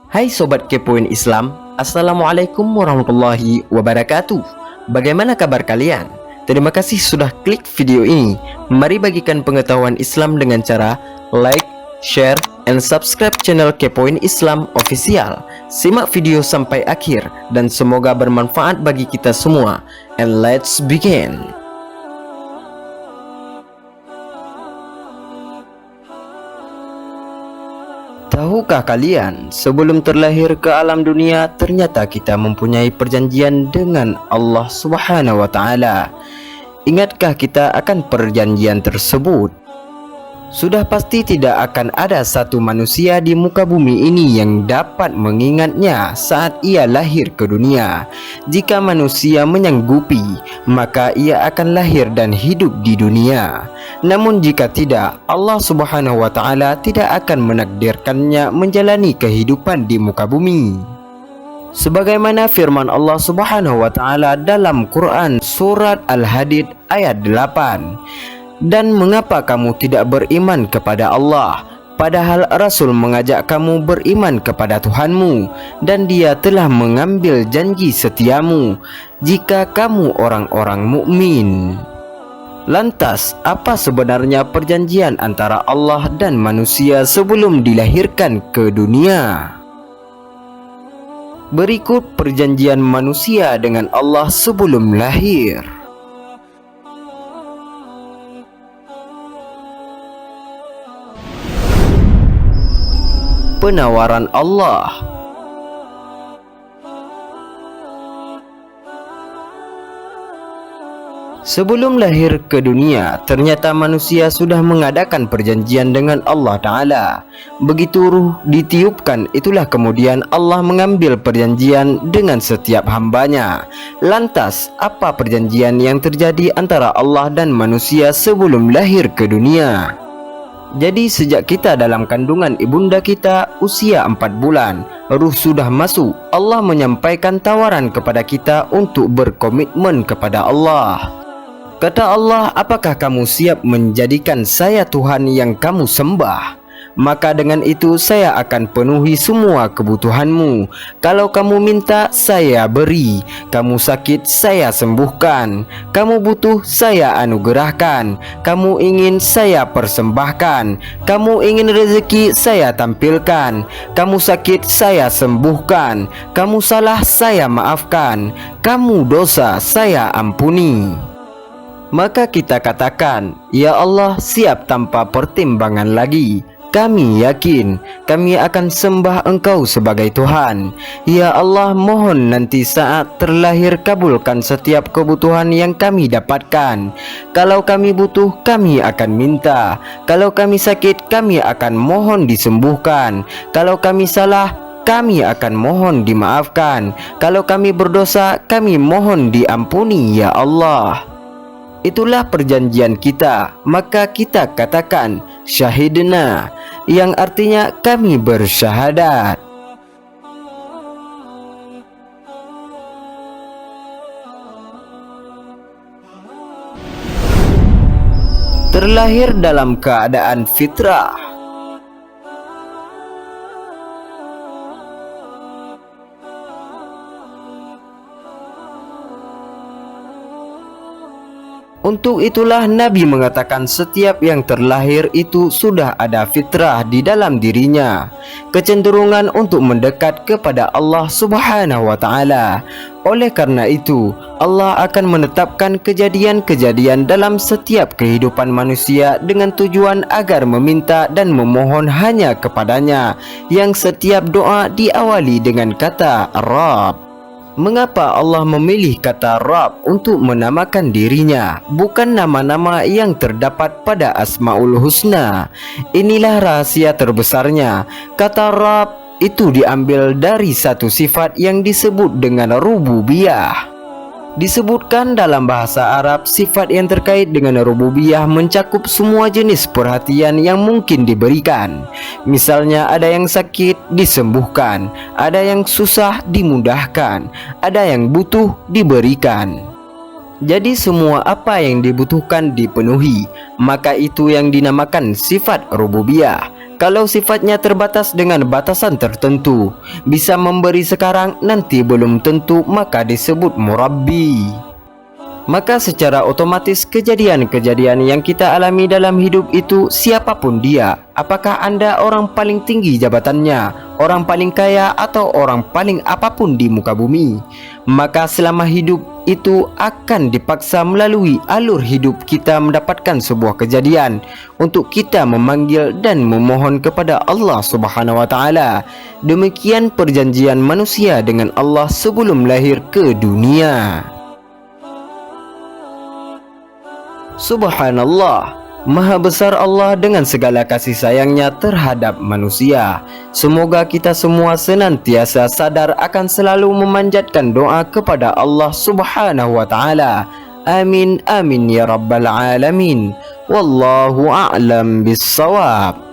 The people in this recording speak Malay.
Hai Sobat Kepoin Islam, Assalamualaikum warahmatullahi wabarakatuh. Bagaimana kabar kalian? Terima kasih sudah klik video ini. Mari bagikan pengetahuan Islam dengan cara like, share, and subscribe channel Kepoin Islam Official. Simak video sampai akhir dan semoga bermanfaat bagi kita semua. And let's begin. Tahukah kalian, sebelum terlahir ke alam dunia, ternyata kita mempunyai perjanjian dengan Allah Subhanahu wa Ta'ala. Ingatkah kita akan perjanjian tersebut? Sudah pasti tidak akan ada satu manusia di muka bumi ini yang dapat mengingatnya saat ia lahir ke dunia. Jika manusia menyanggupi, maka ia akan lahir dan hidup di dunia. Namun jika tidak, Allah Subhanahu wa Ta'ala tidak akan menakdirkannya menjalani kehidupan di muka bumi. Sebagaimana firman Allah Subhanahu wa Ta'ala dalam Quran surat Al-Hadid ayat 8. Dan mengapa kamu tidak beriman kepada Allah, padahal Rasul mengajak kamu beriman kepada Tuhanmu, dan Dia telah mengambil janji setiamu jika kamu orang-orang mukmin. Lantas, apa sebenarnya perjanjian antara Allah dan manusia sebelum dilahirkan ke dunia? Berikut perjanjian manusia dengan Allah sebelum lahir. Penawaran Allah. Sebelum lahir ke dunia, ternyata manusia sudah mengadakan perjanjian dengan Allah Ta'ala. Begitu ruh ditiupkan, itulah kemudian Allah mengambil perjanjian dengan setiap hambanya. Lantas, apa perjanjian yang terjadi antara Allah dan manusia sebelum lahir ke dunia? Jadi sejak kita dalam kandungan ibunda kita usia 4 bulan, ruh sudah masuk. Allah menyampaikan tawaran kepada kita untuk berkomitmen kepada Allah. Kata Allah, apakah kamu siap menjadikan saya Tuhan yang kamu sembah? Maka dengan itu saya akan penuhi semua kebutuhanmu. Kalau kamu minta, saya beri. Kamu sakit, saya sembuhkan. Kamu butuh, saya anugerahkan. Kamu ingin, saya persembahkan. Kamu ingin rezeki, saya tampilkan. Kamu sakit, saya sembuhkan. Kamu salah, saya maafkan. Kamu dosa, saya ampuni. Maka kita katakan, ya Allah, siap tanpa pertimbangan lagi. Kami yakin, kami akan sembah Engkau sebagai Tuhan. Ya Allah, mohon nanti saat terlahir kabulkan setiap kebutuhan yang kami dapatkan. Kalau kami butuh, kami akan minta. Kalau kami sakit, kami akan mohon disembuhkan. Kalau kami salah, kami akan mohon dimaafkan. Kalau kami berdosa, kami mohon diampuni, ya Allah. Itulah perjanjian kita, maka kita katakan syahidna, yang artinya kami bersyahadat. Terlahir dalam keadaan fitrah. Untuk itulah Nabi mengatakan setiap yang terlahir itu sudah ada fitrah di dalam dirinya, kecenderungan untuk mendekat kepada Allah Subhanahu wa Ta'ala. Oleh karena itu, Allah akan menetapkan kejadian-kejadian dalam setiap kehidupan manusia dengan tujuan agar meminta dan memohon hanya kepadanya, yang setiap doa diawali dengan kata Rabb. Mengapa Allah memilih kata Rabb untuk menamakan dirinya, bukan nama-nama yang terdapat pada Asmaul Husna? Inilah rahasia terbesarnya. Kata Rabb itu diambil dari satu sifat yang disebut dengan rububiyah. Disebutkan dalam bahasa Arab, sifat yang terkait dengan rububiyah mencakup semua jenis perhatian yang mungkin diberikan. Misalnya ada yang sakit disembuhkan, ada yang susah dimudahkan, ada yang butuh diberikan. Jadi semua apa yang dibutuhkan dipenuhi, maka itu yang dinamakan sifat rububiyah. Kalau sifatnya terbatas dengan batasan tertentu, bisa memberi sekarang nanti belum tentu, maka disebut murabbi. Maka secara otomatis kejadian-kejadian yang kita alami dalam hidup itu, siapapun dia, apakah Anda orang paling tinggi jabatannya, orang paling kaya, atau orang paling apapun di muka bumi, maka selama hidup itu akan dipaksa melalui alur hidup kita mendapatkan sebuah kejadian untuk kita memanggil dan memohon kepada Allah Subhanahu wa taala. Demikian perjanjian manusia dengan Allah sebelum lahir ke dunia. Subhanallah, Maha besar Allah dengan segala kasih sayangnya terhadap manusia. Semoga kita semua senantiasa sadar akan selalu memanjatkan doa kepada Allah Subhanahu wa taala. Amin amin ya rabbal alamin. Wallahu a'lam bissawab.